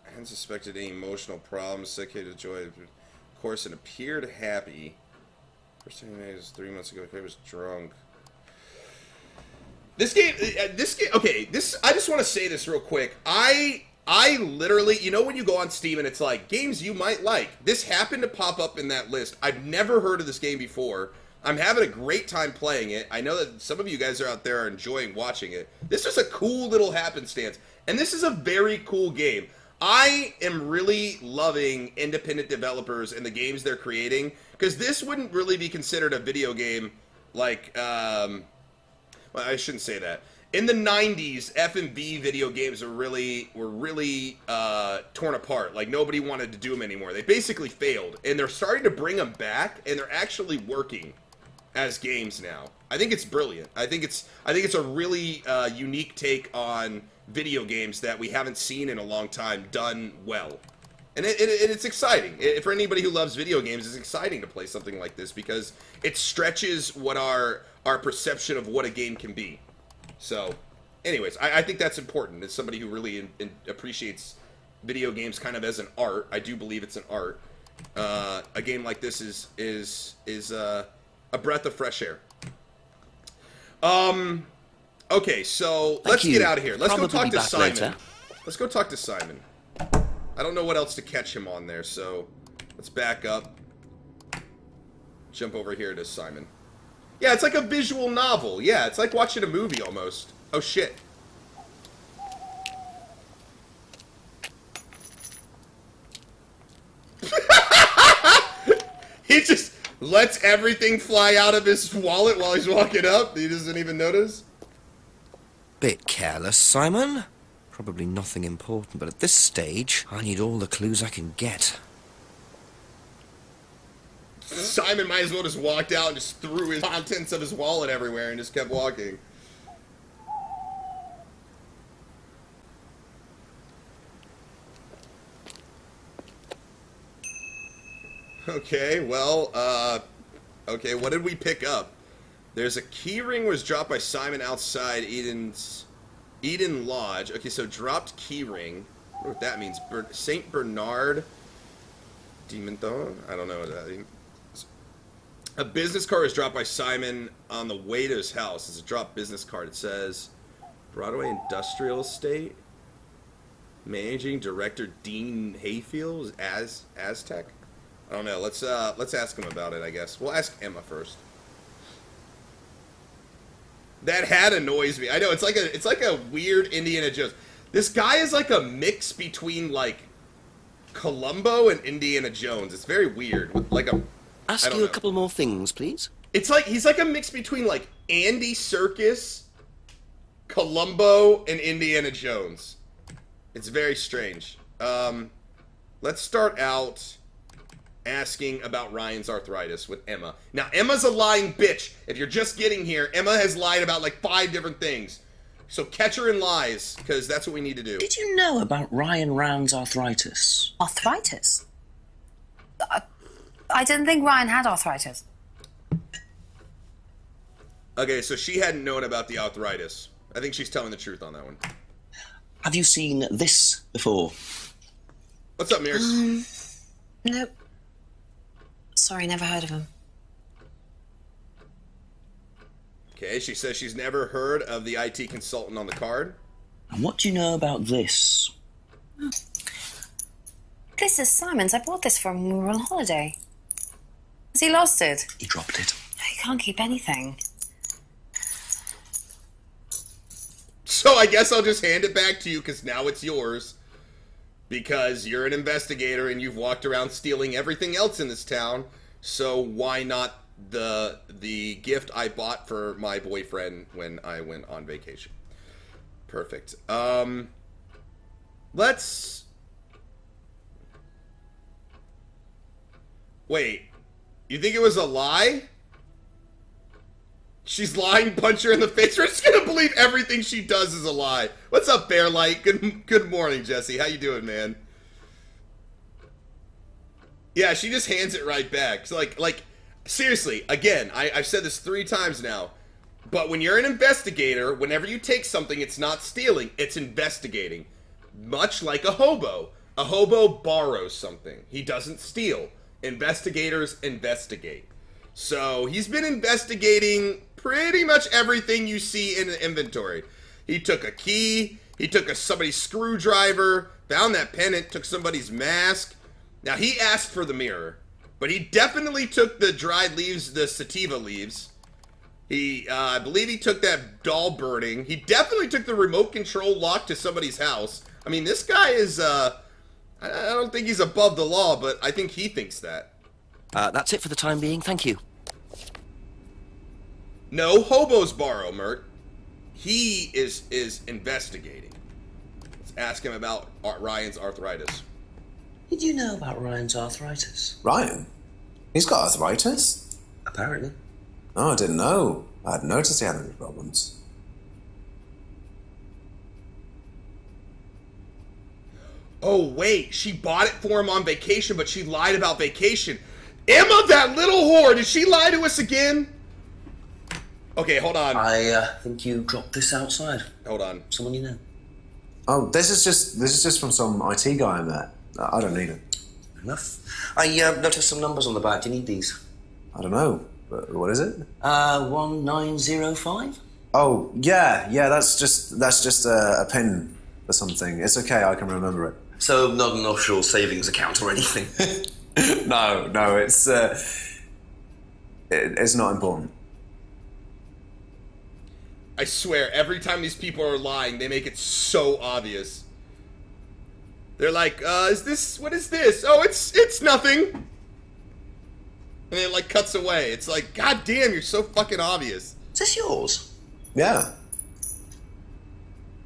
I hadn't suspected any emotional problems. Sedated joy, of course, and appeared happy. First time I was 3 months ago. I was drunk. This game, okay, I just want to say this real quick. I literally, you know when you go on Steam and it's like, games you might like. This happened to pop up in that list. I've never heard of this game before. I'm having a great time playing it. I know that some of you guys are out there are enjoying watching it. This is a cool little happenstance. And this is a very cool game. I am really loving independent developers and the games they're creating. Because this wouldn't really be considered a video game like, well, I shouldn't say that. In the 90s, F&B video games were really torn apart. Like, nobody wanted to do them anymore. They basically failed. And they're starting to bring them back, and they're actually working as games now. I think it's brilliant. I think it's a really unique take on video games that we haven't seen in a long time done well. And it's exciting. For anybody who loves video games, it's exciting to play something like this because it stretches what our perception of what a game can be. So, anyways, I think that's important. As somebody who really appreciates video games kind of as an art, I do believe it's an art. A game like this is a breath of fresh air. Okay, so let's get out of here. Let's go talk to Simon. Later. Let's go talk to Simon. I don't know what else to catch him on there, so let's back up. Jump over here to Simon. Yeah, it's like a visual novel. Yeah, it's like watching a movie almost. Oh, shit. He just lets everything fly out of his wallet while he's walking up. He doesn't even notice. Bit careless, Simon. Probably nothing important, but at this stage, I need all the clues I can get. Simon might as well just walked out and just threw his contents of his wallet everywhere and just kept walking. Okay, well, okay, what did we pick up? There's a keyring was dropped by Simon outside Eden Lodge. Okay, so dropped keyring. I wonder what that means. St. Bernard Demon Thorn? I don't know what that means. A business card was dropped by Simon on the way to his house. It's a dropped business card. It says, Broadway Industrial Estate, Managing Director Dean Hayfield, Aztec. I don't know. Let's ask him about it. I guess we'll ask Emma first. That hat annoys me. I know it's like a weird Indiana Jones. This guy is like a mix between like Columbo and Indiana Jones. It's very weird. With like a... Ask you a couple more things, please. It's like, he's like a mix between like Andy Serkis, Columbo, and Indiana Jones. It's very strange. Let's start out asking about Ryan's arthritis with Emma. Now, Emma's a lying bitch. If you're just getting here, Emma has lied about like 5 different things. So catch her in lies, because that's what we need to do. Did you know about Ryan Round's arthritis? Arthritis? I didn't think Ryan had arthritis. Okay, so she hadn't known about the arthritis. I think she's telling the truth on that one. Have you seen this before? What's up, Mears? Nope. Sorry, never heard of him. Okay, she says she's never heard of the IT consultant on the card. And what do you know about this? This is Simon's. I bought this for him when we were on holiday. Has he lost it? He dropped it. He can't keep anything. So I guess I'll just hand it back to you, because now it's yours. Because you're an investigator and you've walked around stealing everything else in this town. So why not the gift I bought for my boyfriend when I went on vacation? Perfect. Let's... Wait. You think it was a lie? She's lying, punch her in the face. We're just gonna believe everything she does is a lie. What's up, Bearlight? Good morning, Jesse. How you doing, man? Yeah, she just hands it right back. So like, seriously, again, I've said this 3 times now, but when you're an investigator, whenever you take something, it's not stealing, it's investigating. Much like a hobo. A hobo borrows something. He doesn't steal. Investigators investigate. So he's been investigating pretty much everything you see in the inventory. He took a key, he took somebody's screwdriver, found that pendant, took somebody's mask. Now he asked for the mirror, but he definitely took the dried leaves, the sativa leaves. I believe he took that doll burning. He definitely took the remote control lock to somebody's house. I mean, this guy is, I don't think he's above the law, but I think he thinks that. That's it for the time being, thank you. No hobos borrow, Mert. He is investigating. Let's ask him about Ryan's arthritis. Did you know about Ryan's arthritis? Ryan? He's got arthritis? Apparently. Oh, I didn't know. I hadn't noticed he had any problems. Oh, wait. She bought it for him on vacation, but she lied about vacation. Emma, that little whore, did she lie to us again? Okay, hold on. I think you dropped this outside. Hold on. Someone you know. Oh, this is just from some IT guy I met. I don't need it. Enough. I noticed some numbers on the back. Do you need these? I don't know. What is it? 1905. Oh, yeah, that's just a PIN for something. It's okay, I can remember it. So not an offshore savings account or anything? No, it's not important. I swear, every time these people are lying, they make it so obvious. They're like, what is this? Oh, it's nothing. And it, like, cuts away. It's like, god damn, you're so fucking obvious. Is this yours? Yeah.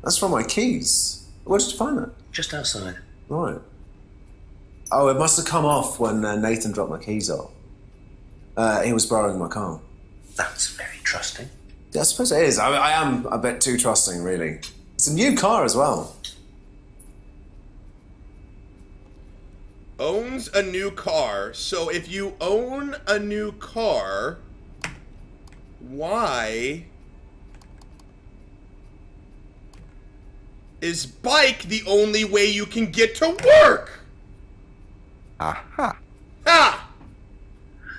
That's from my keys. Where did you find that? Just outside. Right. Oh, it must have come off when Nathan dropped my keys off. He was borrowing my car. That's very trusting. Yeah, I suppose it is. I am a bit too trusting, really. It's a new car as well. Owns a new car. So if you own a new car, why is bike the only way you can get to work? Aha. Ha!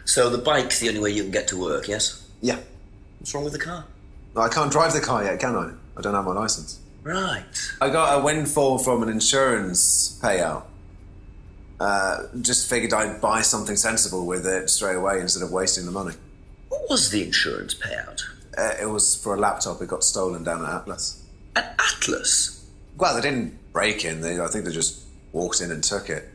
So the bike's the only way you can get to work, yes? Yeah. What's wrong with the car? I can't drive the car yet, can I? I don't have my license. Right. I got a windfall from an insurance payout. Just figured I'd buy something sensible with it straight away instead of wasting the money. What was the insurance payout? It was for a laptop. It got stolen down at Atlas. At Atlas? Well, they didn't break in. I think they just walked in and took it.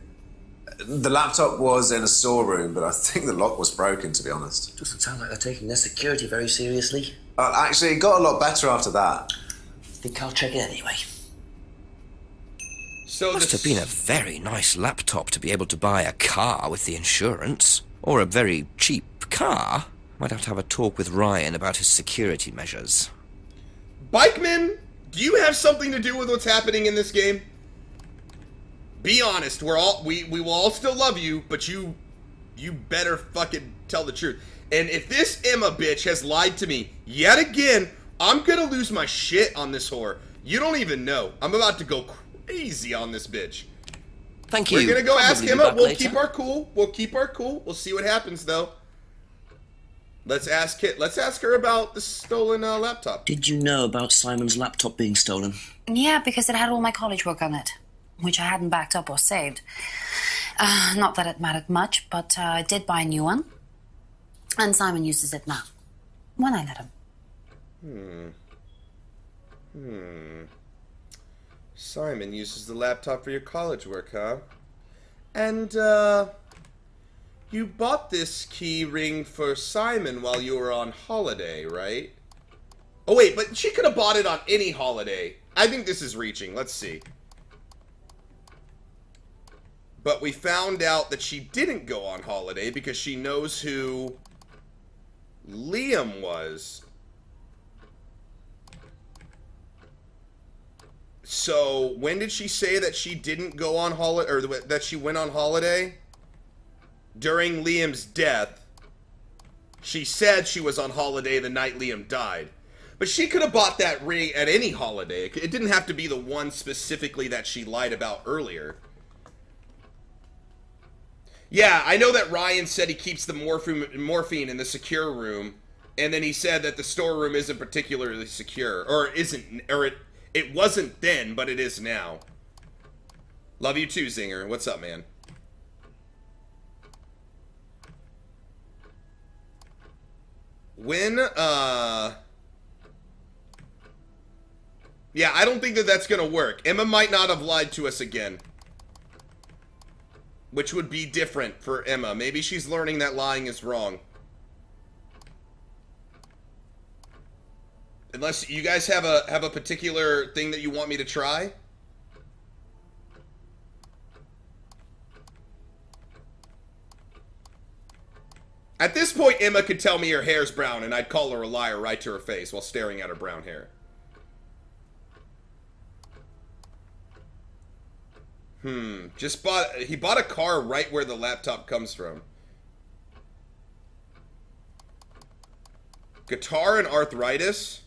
The laptop was in a storeroom, but I think the lock was broken, to be honest. Doesn't sound like they're taking their security very seriously. Actually, it got a lot better after that. I think I'll check it anyway. So Must have been a very nice laptop to be able to buy a car with the insurance. Or a very cheap car. Might have to have a talk with Ryan about his security measures. Bikeman, do you have something to do with what's happening in this game? Be honest. We will all still love you, but you better fucking tell the truth. And if this Emma bitch has lied to me yet again, I'm gonna lose my shit on this whore. You don't even know. I'm about to go crazy on this bitch. Thank you. We're gonna go ask Probably Emma. be We'll back keep later. our cool. We'll keep our cool. We'll see what happens though. Let's ask her about the stolen laptop. Did you know about Simon's laptop being stolen? Yeah, because it had all my college work on it, which I hadn't backed up or saved. Not that it mattered much, but I did buy a new one. And Simon uses it now. When I let him. Simon uses the laptop for your college work, huh? And, you bought this key ring for Simon while you were on holiday, right? Oh, wait, but she could have bought it on any holiday. I think this is reaching. Let's see. But we found out that she didn't go on holiday because she knows who Liam was. So, when did she say that she didn't go on holiday, or that she went on holiday? During Liam's death. She said she was on holiday the night Liam died. But she could have bought that ring at any holiday. It didn't have to be the one specifically that she lied about earlier. Yeah, I know that Ryan said he keeps the morphine in the secure room, and then he said that the storeroom isn't particularly secure, or it wasn't then, but it is now. Love you too, Zinger. What's up, man? Yeah, I don't think that that's gonna work. Emma might not have lied to us again. Which would be different for Emma. Maybe she's learning that lying is wrong. Unless you guys have a particular thing that you want me to try. At this point, Emma could tell me her hair's brown, and I'd call her a liar right to her face while staring at her brown hair. He bought a car right where the laptop comes from. Guitar and arthritis?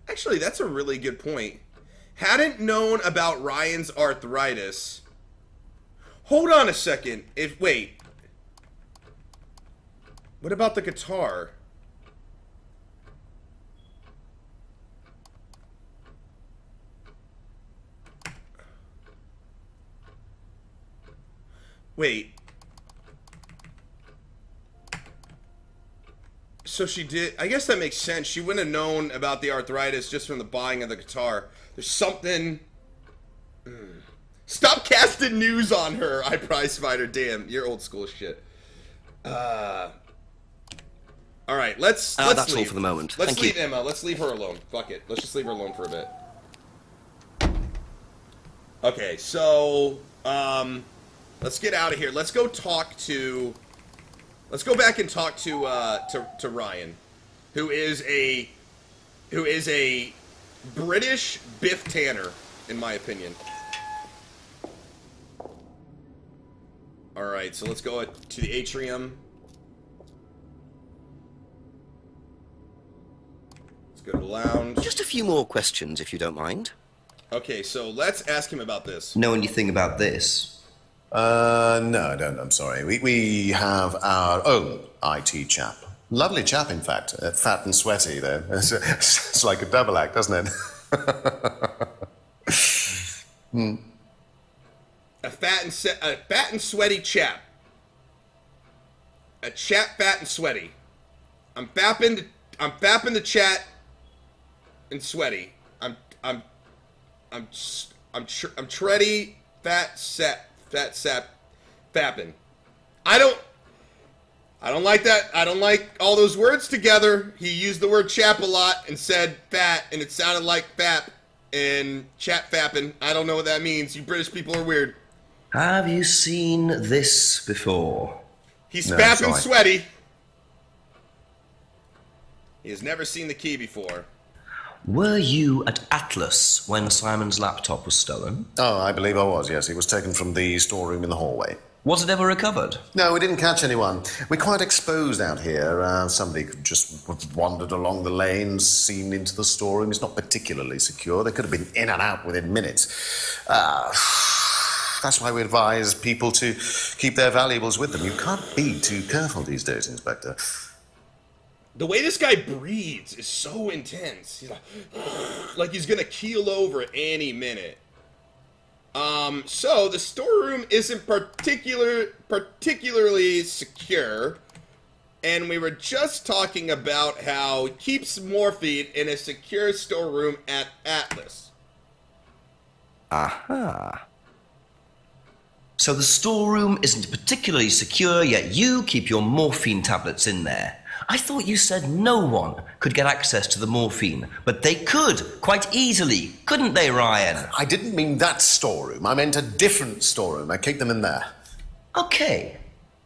Actually, that's a really good point. Hadn't known about Ryan's arthritis. Hold on a second. Wait. What about the guitar? Wait. So she did... I guess that makes sense. She wouldn't have known about the arthritis just from the buying of the guitar. There's something... Stop casting news on her, I prize fighter. Damn, you're old school shit. Alright, let's that's leave. all for the moment. Let's Thank leave you. Emma. Let's leave her alone. Fuck it. Let's just leave her alone for a bit. Okay, so... let's get out of here. Let's go talk to... Let's go back and talk to Ryan, who is a British Biff Tanner, in my opinion. Alright, so let's go to the atrium. Let's go to the lounge. Just a few more questions, if you don't mind. Okay, so let's ask him about this. Know anything about this? No, I don't. I'm sorry. We have our own IT chap. Lovely chap, in fact. Fat and sweaty, though. It's like a double act, doesn't it? A fat and sweaty chap. A chap fat and sweaty. I'm fapping the chat and sweaty. I'm tready fapping. I don't like that. I don't like all those words together. He used the word chap a lot and said fat, and it sounded like fap and chat fapping. I don't know what that means. You British people are weird. Have you seen this before? He's fapping sweaty. He has never seen the key before. Were you at Atlas when Simon's laptop was stolen? Oh, I believe I was, yes. It was taken from the storeroom in the hallway. Was it ever recovered? No, we didn't catch anyone. We're quite exposed out here. Somebody could just have wandered along the lanes, seen into the storeroom. It's not particularly secure. They could have been in and out within minutes. That's why we advise people to keep their valuables with them. You can't be too careful these days, Inspector. The way this guy breathes is so intense. He's like he's gonna keel over any minute. So the storeroom isn't particularly secure, and we were just talking about how he keeps morphine in a secure storeroom at Atlas. Aha. So the storeroom isn't particularly secure, yet you keep your morphine tablets in there. I thought you said no one could get access to the morphine, but they could, quite easily, couldn't they, Ryan? I didn't mean that storeroom. I meant a different storeroom. I keep them in there. Okay.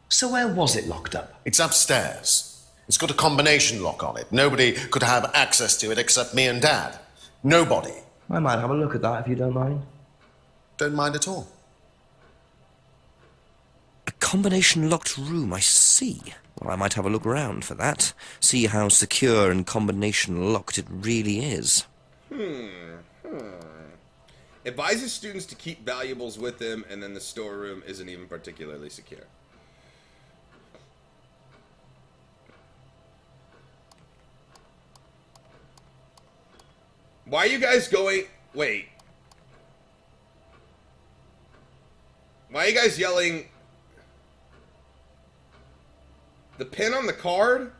So where was it locked up? It's upstairs. It's got a combination lock on it. Nobody could have access to it except me and Dad. Nobody. I might have a look at that if you don't mind. Don't mind at all. A combination locked room, I see. Well, I might have a look around for that. See how secure and combination locked it really is. Advises students to keep valuables with them, and then the storeroom isn't even particularly secure. Why are you guys going... Wait. Why are you guys yelling... The pin on the card?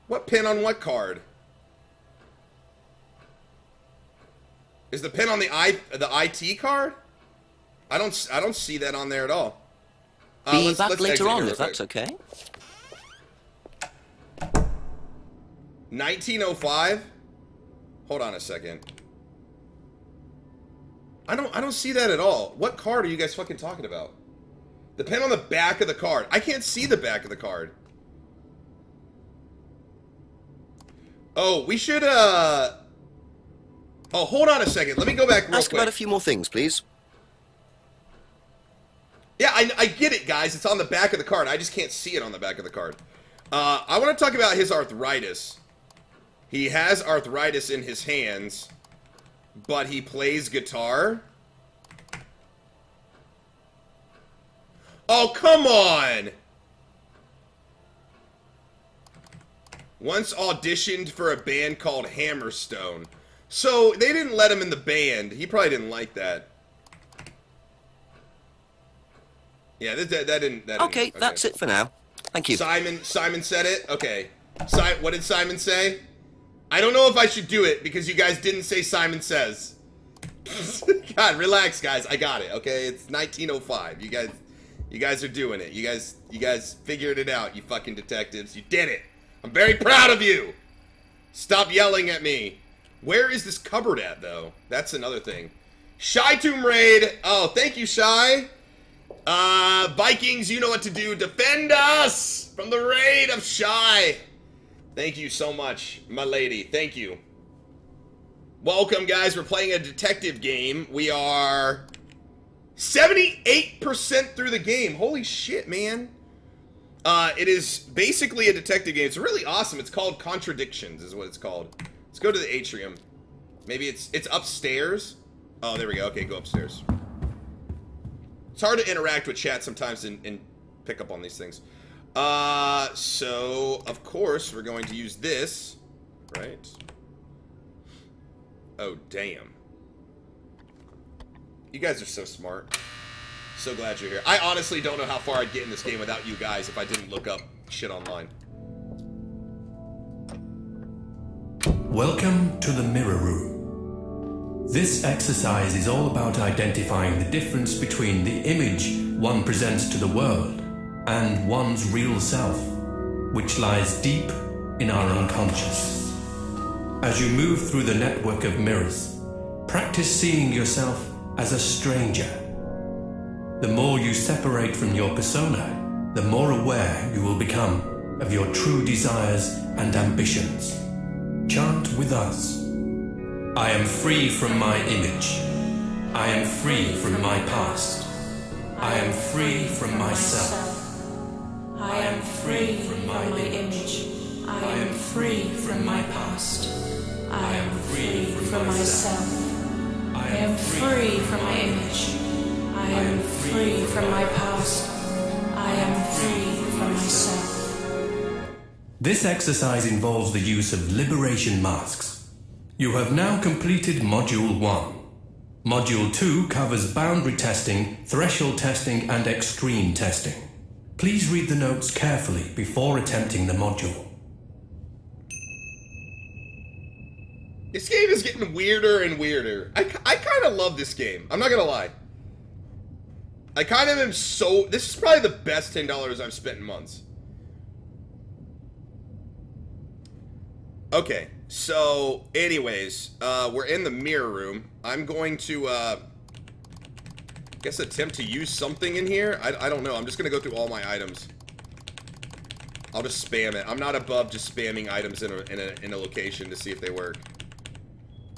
What pin on what card? Is the pin on the IT card? I don't see that on there at all. Be back later on if that's okay. 1905? Hold on a second. I don't see that at all. What card are you guys fucking talking about? The pin on the back of the card. I can't see the back of the card. Oh, we should, Oh, hold on a second. Let me go back real quick. Ask about a few more things, please. Yeah, I get it, guys. It's on the back of the card. I just can't see it on the back of the card. I want to talk about his arthritis. He has arthritis in his hands, but he plays guitar. Oh, come on! Once auditioned for a band called Hammerstone. So, they didn't let him in the band. He probably didn't like that. Yeah, that didn't... Okay, that's it for now. Thank you. Simon said it? Okay. What did Simon say? I don't know if I should do it because you guys didn't say Simon says. God, relax, guys. I got it, okay? It's 1905. You guys are doing it. You guys figured it out, you fucking detectives. You did it. I'm very proud of you. Stop yelling at me. Where is this cupboard at, though? That's another thing. Shy Tomb Raid. Oh, thank you, Shy. Vikings, you know what to do. Defend us from the raid of Shy. Thank you so much, my lady. Thank you. Welcome, guys. We're playing a detective game. We are 78% through the game. Holy shit, man. It is basically a detective game. It's really awesome. It's called Contradictions is what it's called. Let's go to the atrium. Maybe it's upstairs. Oh, there we go. Okay, go upstairs. It's hard to interact with chat sometimes and pick up on these things. So, of course, we're going to use this, right? Oh, damn. You guys are so smart. So glad you're here. I honestly don't know how far I'd get in this game without you guys if I didn't look up shit online. Welcome to the Mirror Room. This exercise is all about identifying the difference between the image one presents to the world and one's real self, which lies deep in our unconscious. As you move through the network of mirrors, practice seeing yourself as a stranger. The more you separate from your persona, the more aware you will become of your true desires and ambitions. Chant with us. I am free from my image. I am free from my past. I am free from myself. I am free from my image. I am free from my past. I am free from myself. I am free from my image. I am free from my past. I am free from myself. This exercise involves the use of liberation masks. You have now completed Module 1. Module 2 covers boundary testing, threshold testing, and extreme testing. Please read the notes carefully before attempting the module. This game is getting weirder and weirder. I kind of love this game. I'm not gonna lie. I kind of am so... This is probably the best $10 I've spent in months. Okay, so anyways, we're in the mirror room. I'm going to, guess attempt to use something in here. I don't know. I'm just gonna go through all my items. I'll just spam it. I'm not above just spamming items in a location to see if they work.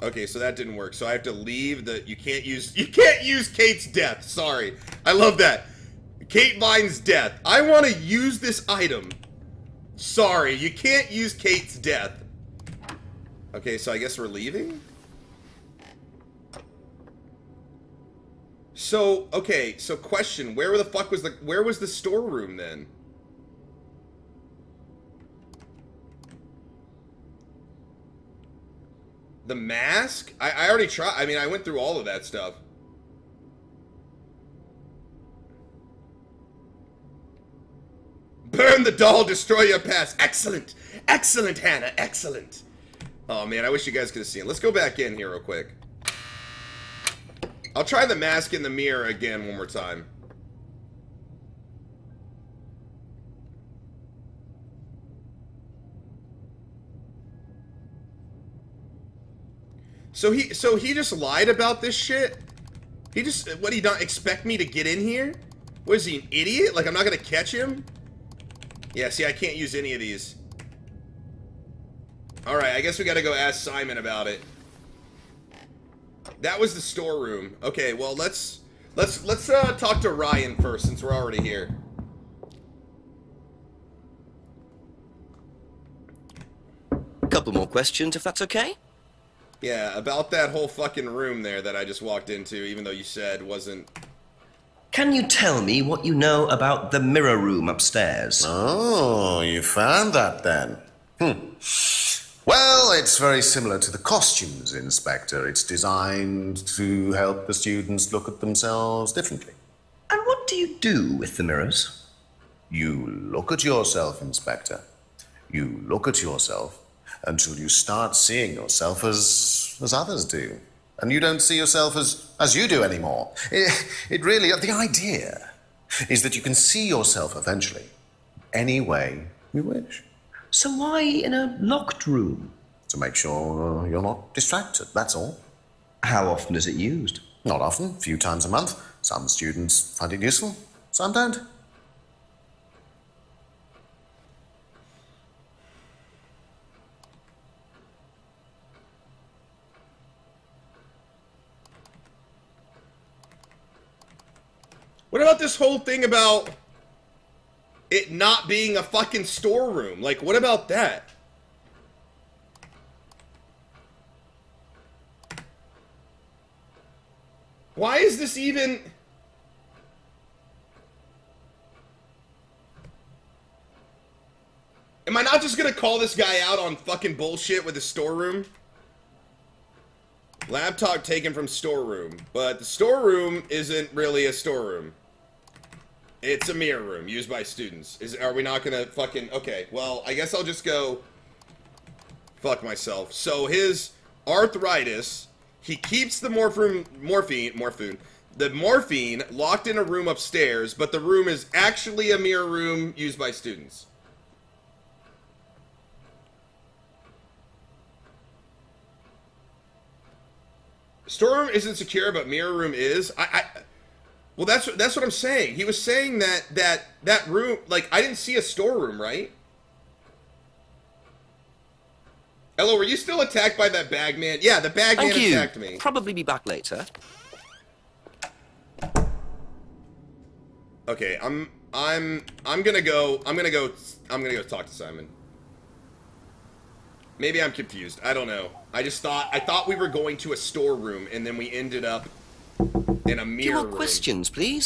Okay, so that didn't work. So I have to leave the... You can't use Kate's death. Sorry. I love that. Kate Vine's death. I want to use this item. Sorry, you can't use Kate's death. Okay, so I guess we're leaving? So, okay, so question, where was the storeroom then? The mask? I already tried, I mean, I went through all of that stuff. Burn the doll, destroy your past. Excellent! Excellent, Hannah, excellent! Oh man, I wish you guys could have seen it. Let's go back in here real quick. I'll try the mask in the mirror again one more time. So he just lied about this shit? He just, what, he don't expect me to get in here? What is he, an idiot? Like I'm not gonna catch him? Yeah, see, I can't use any of these. Alright, I guess we gotta go ask Simon about it. That was the storeroom. Okay, well, let's talk to Ryan first, since we're already here. Couple more questions, if that's okay? Yeah, about that whole fucking room there that I just walked into, even though you said wasn't... Can you tell me what you know about the mirror room upstairs? Oh, you found that then? Well, it's very similar to the costumes, Inspector. It's designed to help the students look at themselves differently. And what do you do with the mirrors? You look at yourself, Inspector. You look at yourself until you start seeing yourself as others do. And you don't see yourself as you do anymore. It really, the idea is that you can see yourself eventually any way you wish. So why in a locked room? To make sure you're not distracted, that's all. How often is it used? Not often, a few times a month. Some students find it useful, some don't. What about this whole thing about it not being a fucking storeroom? Like, what about that? Why is this even... Am I not just gonna call this guy out on fucking bullshit with the storeroom? Laptop taken from storeroom. But the storeroom isn't really a storeroom. It's a mirror room used by students. Are we not gonna fucking... Okay, well, I guess I'll just go... Fuck myself. So his arthritis, He keeps the morphine locked in a room upstairs, but the room is actually a mirror room used by students. Storeroom isn't secure, but mirror room is. Well, that's what I'm saying. He was saying that room, like, I didn't see a storeroom, right? Hello, were you still attacked by that bagman? Yeah, the bagman attacked me. Probably be back later. Okay, I'm gonna go talk to Simon. Maybe I'm confused. I don't know. I thought we were going to a storeroom and then we ended up in a mirror room. Few more questions, please.